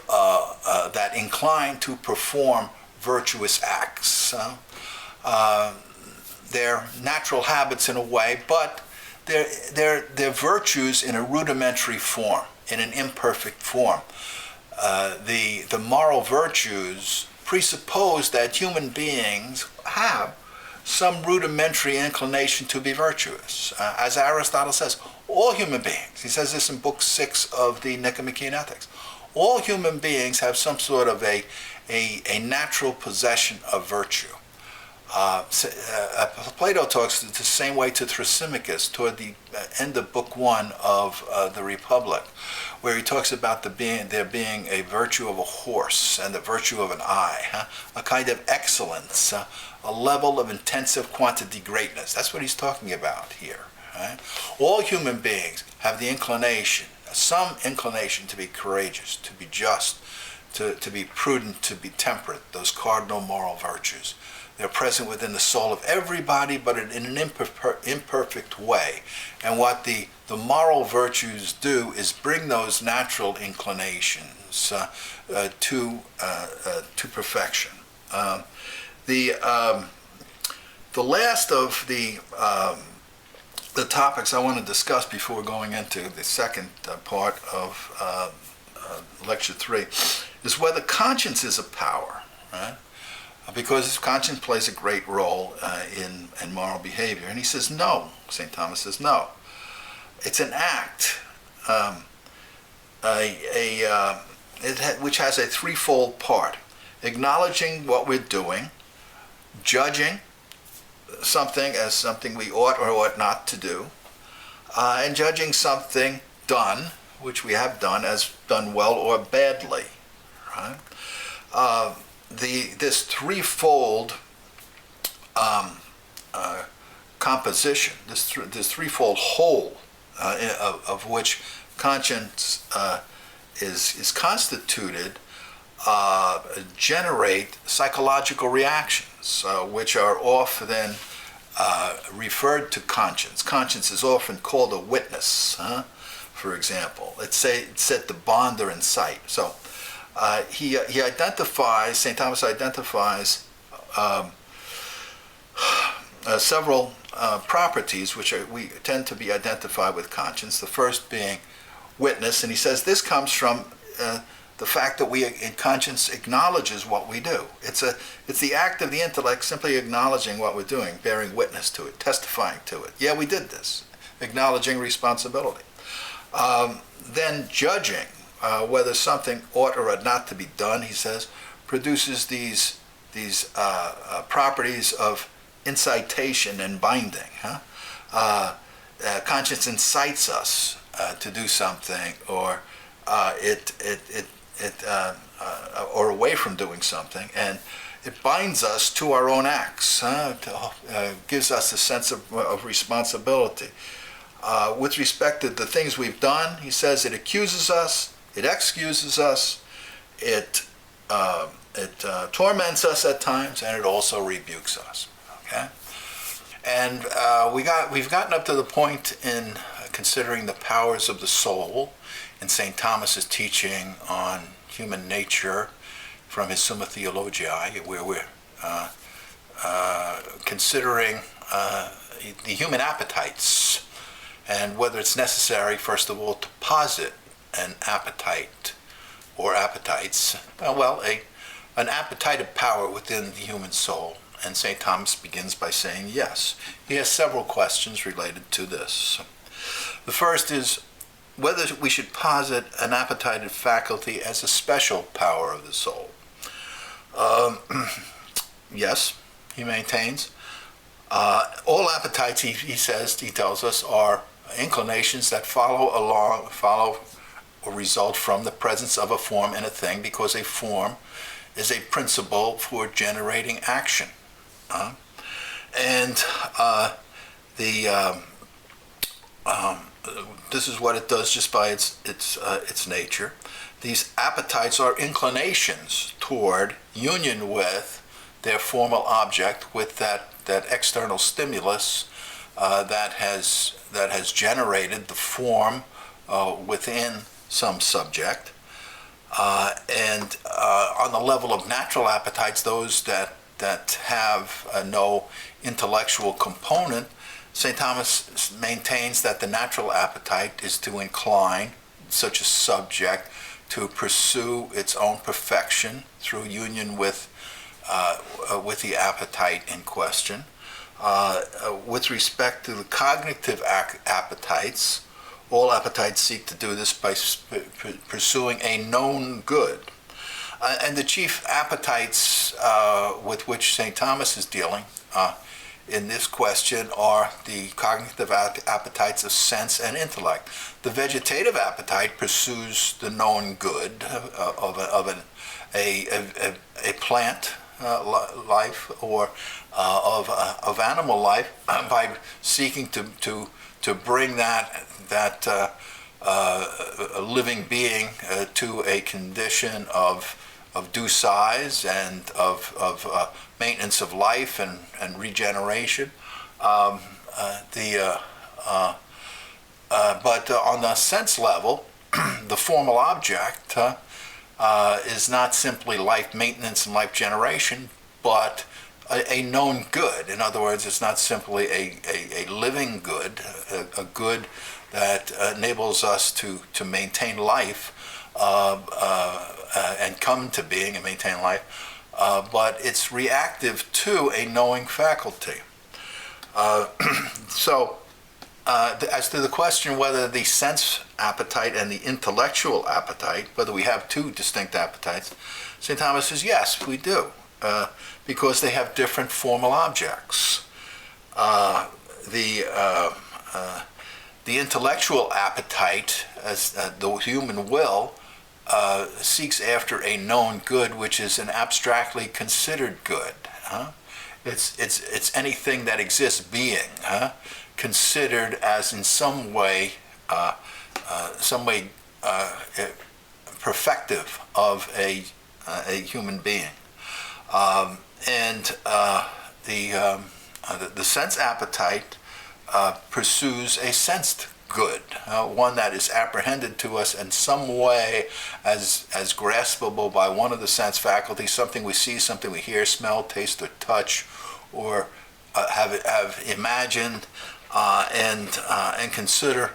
that incline to perform virtuous acts. They're natural habits in a way, but they're virtues in a rudimentary form, in an imperfect form. The moral virtues presuppose that human beings have some rudimentary inclination to be virtuous. As Aristotle says, all human beings, he says this in Book 6 of the Nicomachean Ethics, all human beings have some sort of a natural possession of virtue. Plato talks the same way to Thrasymachus toward the end of Book 1 of the Republic, where he talks about there being a virtue of a horse and the virtue of an eye, a kind of excellence, a level of intensive quantity greatness. That's what he's talking about here. Right? All human beings have the inclination, some inclination to be courageous, to be just, to be prudent, to be temperate, those cardinal moral virtues. They're present within the soul of everybody, but in an imperfect way. And what the moral virtues do is bring those natural inclinations to perfection. The last of the topics I want to discuss before going into the second part of Lecture 3 is whether conscience is a power, right? Because conscience plays a great role in moral behavior. And he says no. St. Thomas says no. It's an act which has a threefold part: acknowledging what we're doing, judging, something as something we ought or ought not to do, and judging something done, which we have done, as done well or badly. Right? This threefold composition, this threefold whole of which conscience is constituted, generate psychological reactions, which are often referred to conscience. Conscience is often called a witness, for example. It's said to bond or incite. So he identifies, St. Thomas identifies several properties which we tend to be identified with conscience. The first being witness, and he says this comes from the fact that conscience acknowledges what we do. It's the act of the intellect simply acknowledging what we're doing, bearing witness to it, testifying to it. Yeah, we did this, acknowledging responsibility. Then judging whether something ought or ought not to be done, he says, produces these properties of incitation and binding. Conscience incites us to do something, or or away from doing something, and it binds us to our own acts. Gives us a sense of responsibility. With respect to the things we've done, he says it accuses us, it excuses us, it torments us at times, and it also rebukes us. Okay, and we've gotten up to the point in considering the powers of the soul in St. Thomas's teaching on human nature from his Summa Theologiae, where we're considering the human appetites and whether it's necessary, first of all, to posit an appetite or appetites, an appetitive power within the human soul. And St. Thomas begins by saying yes. He has several questions related to this. The first is whether we should posit an appetitive faculty as a special power of the soul. Yes, he maintains. All appetites, he tells us, are inclinations that follow or result from the presence of a form in a thing, because a form is a principle for generating action. This is what it does just by its nature. These appetites are inclinations toward union with their formal object, with that external stimulus that has generated the form within some subject. And on the level of natural appetites, those that have no intellectual component, St. Thomas maintains that the natural appetite is to incline such a subject to pursue its own perfection through union with the appetite in question. With respect to the cognitive appetites, all appetites seek to do this by pursuing a known good. And the chief appetites with which St. Thomas is dealing in this question are the cognitive appetites of sense and intellect. The vegetative appetite pursues the known good of a plant life or of animal life by seeking to bring that living being to a condition of due size and of maintenance of life and regeneration. But on the sense level, the formal object is not simply life maintenance and life generation, but a known good. In other words, it's not simply a living good, a good that enables us to maintain life and come to being and maintain life, but it's reactive to a knowing faculty. So as to the question whether the sense appetite and the intellectual appetite, whether we have two distinct appetites, St. Thomas says, yes, we do, because they have different formal objects. the the intellectual appetite, as the human will, seeks after a known good, which is an abstractly considered good. It's anything that exists being, considered as in some way perfective of a human being, and the sense appetite pursues a sensed good, one that is apprehended to us in some way as graspable by one of the sense faculties, something we see, something we hear, smell, taste, or touch, or have imagined and consider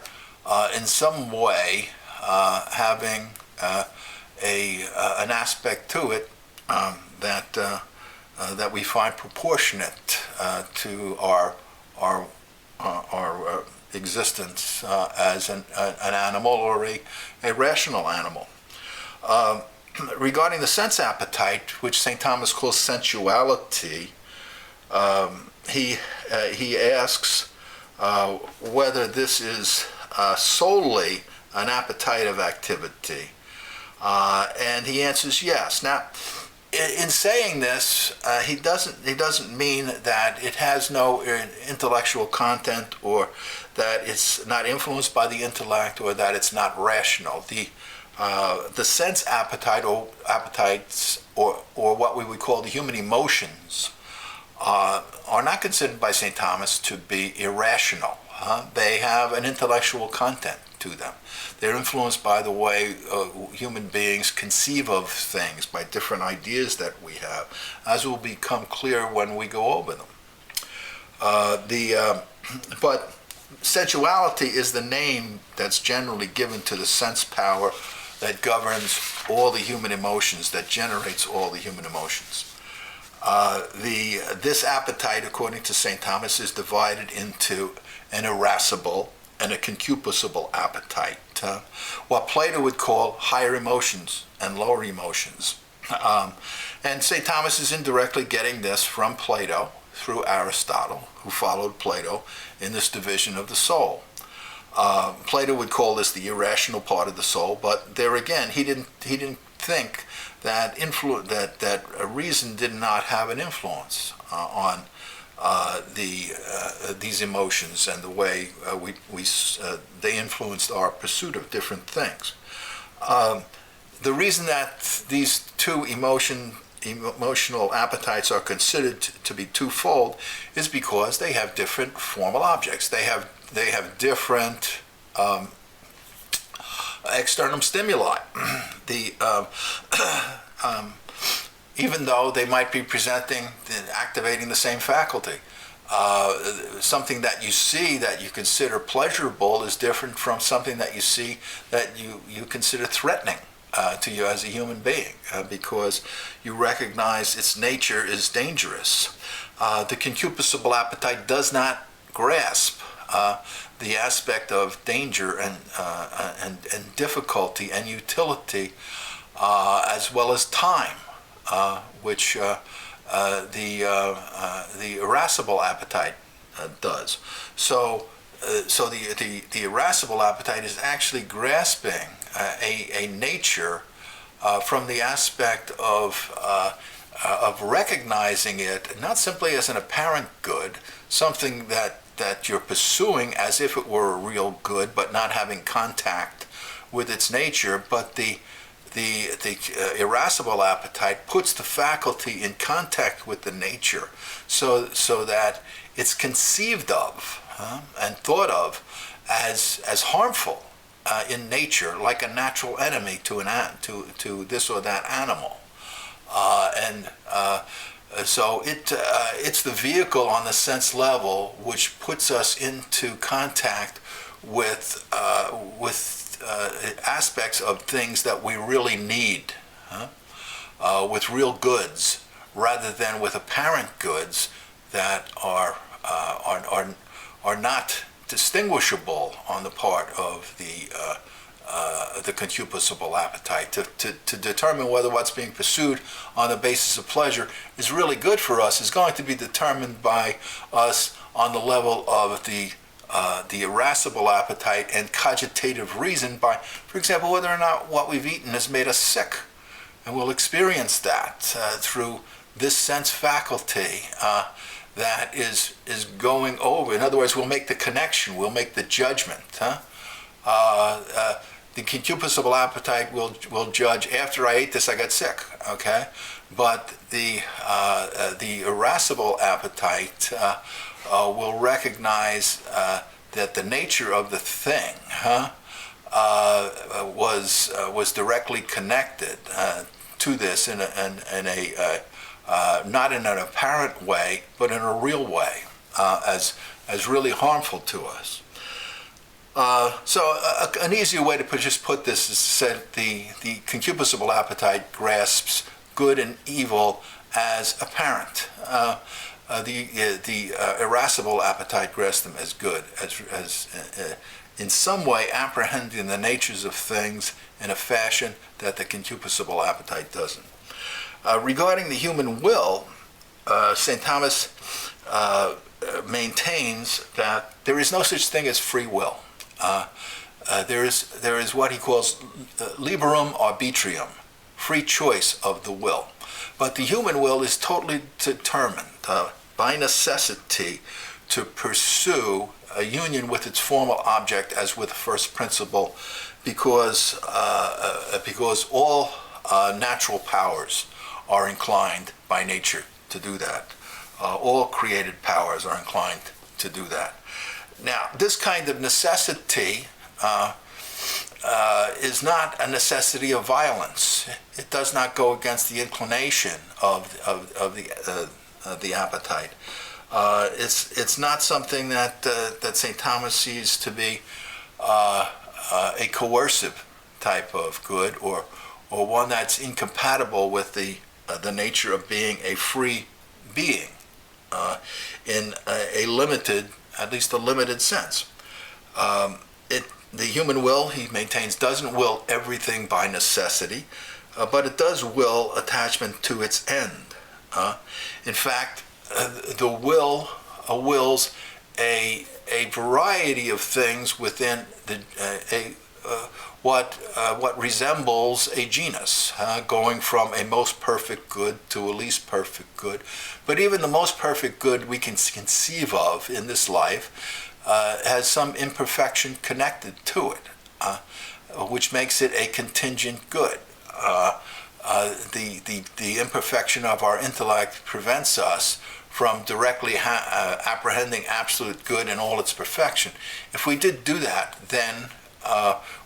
in some way having an aspect to it that we find proportionate to our existence as an animal, or a rational animal. Regarding the sense appetite, which St. Thomas calls sensuality, he asks whether this is solely an appetite of activity, and he answers yes. Now, in saying this, he doesn't mean that it has no intellectual content, or that it's not influenced by the intellect, or that it's not rational. The sense appetite, or appetites, or what we would call the human emotions, are not considered by St. Thomas to be irrational. They have an intellectual content to them. They're influenced by the way human beings conceive of things, by different ideas that we have, as will become clear when we go over them. But sensuality is the name that's generally given to the sense power that governs all the human emotions, that generates all the human emotions. This appetite, according to St. Thomas, is divided into an irascible and a concupiscible appetite, what Plato would call higher emotions and lower emotions. And St. Thomas is indirectly getting this from Plato through Aristotle, who followed Plato in this division of the soul. Plato would call this the irrational part of the soul, but there again, he didn't think that reason did not have an influence on these emotions and the way they influenced our pursuit of different things. The reason that these two emotional appetites are considered to be twofold is because they have different formal objects. They have different external stimuli. Even though they might be activating the same faculty. Something that you see that you consider pleasurable is different from something that you see that you consider threatening to you as a human being, because you recognize its nature is dangerous. The concupiscible appetite does not grasp the aspect of danger and difficulty and utility, as well as time, which the irascible appetite does. So the irascible appetite is actually grasping a nature from the aspect of recognizing it not simply as an apparent good, something that you're pursuing as if it were a real good, but not having contact with its nature, but the irascible appetite puts the faculty in contact with the nature, so that it's conceived of and thought of as harmful in nature, like a natural enemy to this or that animal, so it's the vehicle on the sense level which puts us into contact with aspects of things that we really need, with real goods, rather than with apparent goods that are not distinguishable on the part of the concupiscible appetite. To determine whether what's being pursued on the basis of pleasure is really good for us is going to be determined by us on the level of the irascible appetite and cogitative reason by, for example, whether or not what we've eaten has made us sick. And we'll experience that through this sense faculty that is going over. In other words, we'll make the connection, we'll make the judgment. The concupiscible appetite will judge, after I ate this, I got sick, okay? But the irascible appetite will recognize that the nature of the thing was directly connected to this in a not in an apparent way, but in a real way, as really harmful to us. An easier way to just put this is to say the concupiscible appetite grasps good and evil as apparent. The irascible appetite grasps them as good, as in some way apprehending the natures of things in a fashion that the concupiscible appetite doesn't. Regarding the human will, St. Thomas maintains that there is no such thing as free will. There is what he calls liberum arbitrium, free choice of the will. But the human will is totally determined by necessity to pursue a union with its formal object as with first principle, because all natural powers are inclined by nature to do that. All created powers are inclined to do that. Now, this kind of necessity is not a necessity of violence. It does not go against the inclination of the appetite. It's not something that St. Thomas sees to be a coercive type of good, or one that's incompatible with the nature of being a free being in a limited, at least a limited sense. The human will, he maintains, doesn't will everything by necessity, but it does will attachment to its end. In fact, the will wills a variety of things within what resembles a genus, going from a most perfect good to a least perfect good. But even the most perfect good we can conceive of in this life has some imperfection connected to it, which makes it a contingent good. The imperfection of our intellect prevents us from directly apprehending absolute good in all its perfection. If we did do that, then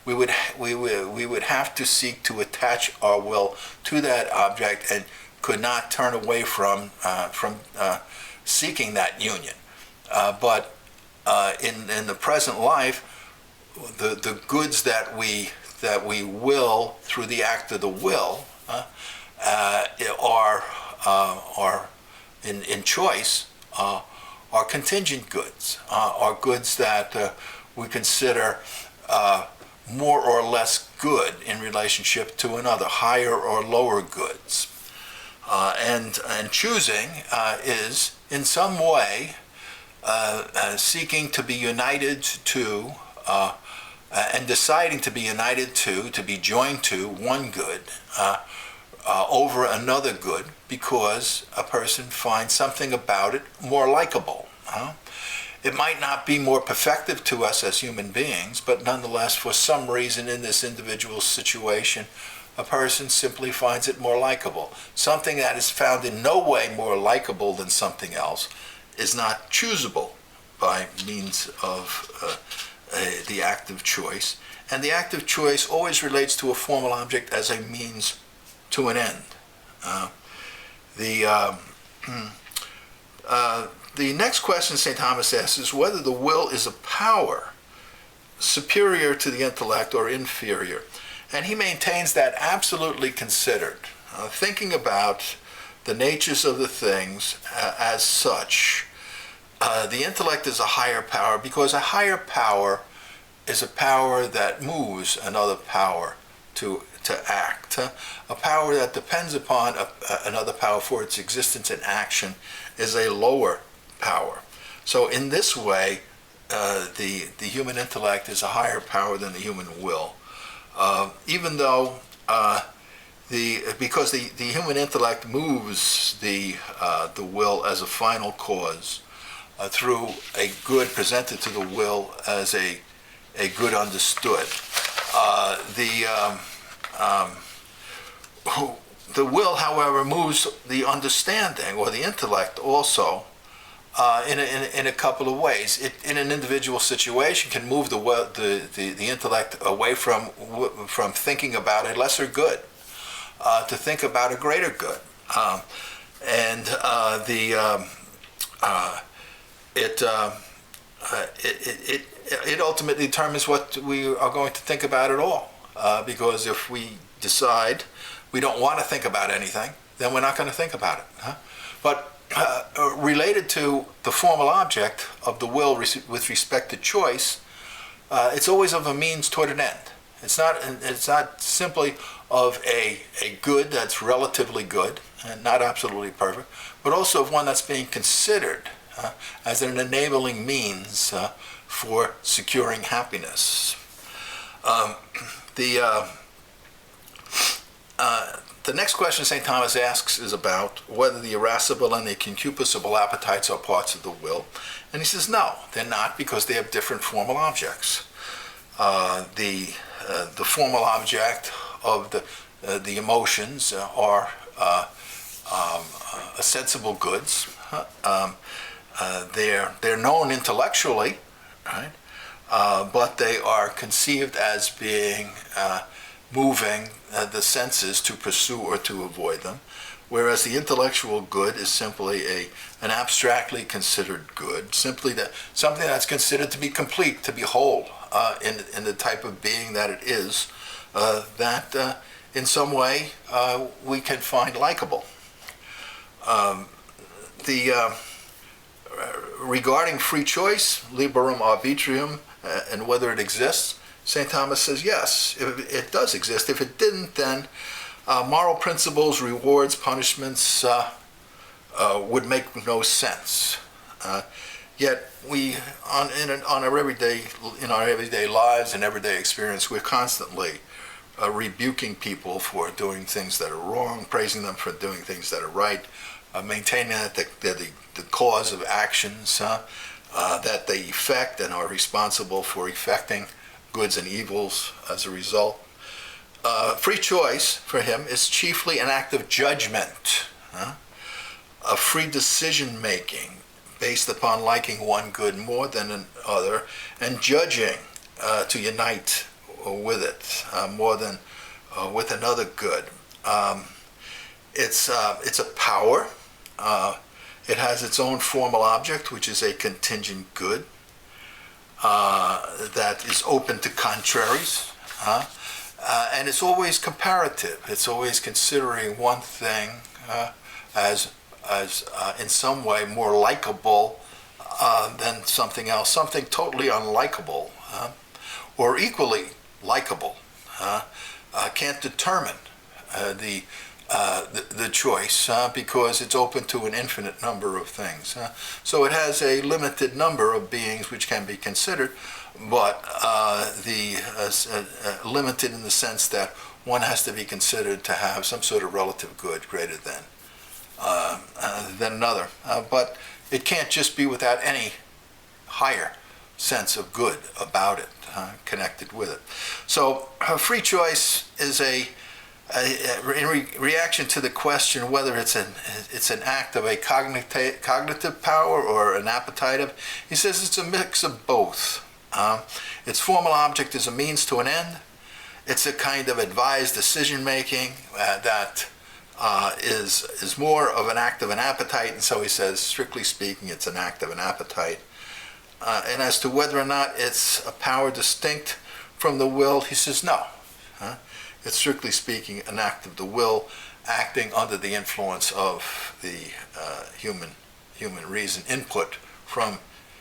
we would have to seek to attach our will to that object and could not turn away from seeking that union. But in the present life, the goods that we will through the act of the will are in choice are contingent goods, are goods that we consider more or less good in relationship to another, higher or lower goods. And choosing is in some way seeking to be united to and deciding to be united to be joined to one good over another good, because a person finds something about it more likable. It might not be more perfective to us as human beings, but nonetheless, for some reason in this individual situation, a person simply finds it more likable. Something that is found in no way more likable than something else is not choosable by means of the act of choice. And the act of choice always relates to a formal object as a means to an end. The next question St. Thomas asks is whether the will is a power superior to the intellect or inferior. And he maintains that absolutely considered. Thinking about the natures of the things as such, the intellect is a higher power, because a higher power is a power that moves another power to act. A power that depends upon another power for its existence and action is a lower power. So in this way, the human intellect is a higher power than the human will, even though because the human intellect moves the will as a final cause through a good presented to the will as a good understood. The will, however, moves the understanding or the intellect also in a couple of ways. It, in an individual situation, can move the intellect away from thinking about a lesser good to think about a greater good, it ultimately determines what we are going to think about at all. Because if we decide we don't want to think about anything, then we're not going to think about it. But related to the formal object of the will with respect to choice, it's always of a means toward an end. It's not simply of a good that's relatively good and not absolutely perfect, but also of one that's being considered as an enabling means for securing happiness. The next question St. Thomas asks is about whether the irascible and the concupiscible appetites are parts of the will. And he says no, they're not, because they have different formal objects. The formal object of the emotions are sensible goods. They're known intellectually, right? But they are conceived as being moving the senses to pursue or to avoid them, whereas the intellectual good is simply an abstractly considered good, simply something that's considered to be complete, to be whole in the type of being that it is, that in some way we can find likable. Regarding free choice, liberum arbitrium, and whether it exists, St. Thomas says yes, it does exist. If it didn't, then moral principles, rewards, punishments would make no sense. Yet we, in our everyday lives and everyday experience, we're constantly rebuking people for doing things that are wrong, praising them for doing things that are right, maintaining that they're the cause of actions, that they effect and are responsible for effecting goods and evils as a result. Free choice for him is chiefly an act of judgment, a free decision-making based upon liking one good more than another and judging to unite with it more than with another good. It's a power. It has its own formal object, which is a contingent good that is open to contraries, and it's always comparative. It's always considering one thing as in some way more likable than something else, something totally unlikable or equally likable. Can't determine the choice because it's open to an infinite number of things. So it has a limited number of beings which can be considered, but limited in the sense that one has to be considered to have some sort of relative good greater than another. But it can't just be without any higher sense of good about it, connected with it. So free choice is in reaction to the question whether it's an act of a cognitive power or an appetitive, he says it's a mix of both. Its formal object is a means to an end. It's a kind of advised decision-making that is more of an act of an appetite, and so he says, strictly speaking, it's an act of an appetite. And as to whether or not it's a power distinct from the will, he says no. It's strictly speaking an act of the will acting under the influence of the human reason, input from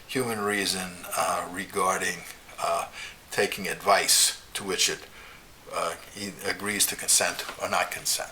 human reason regarding taking advice to which it agrees to consent or not consent.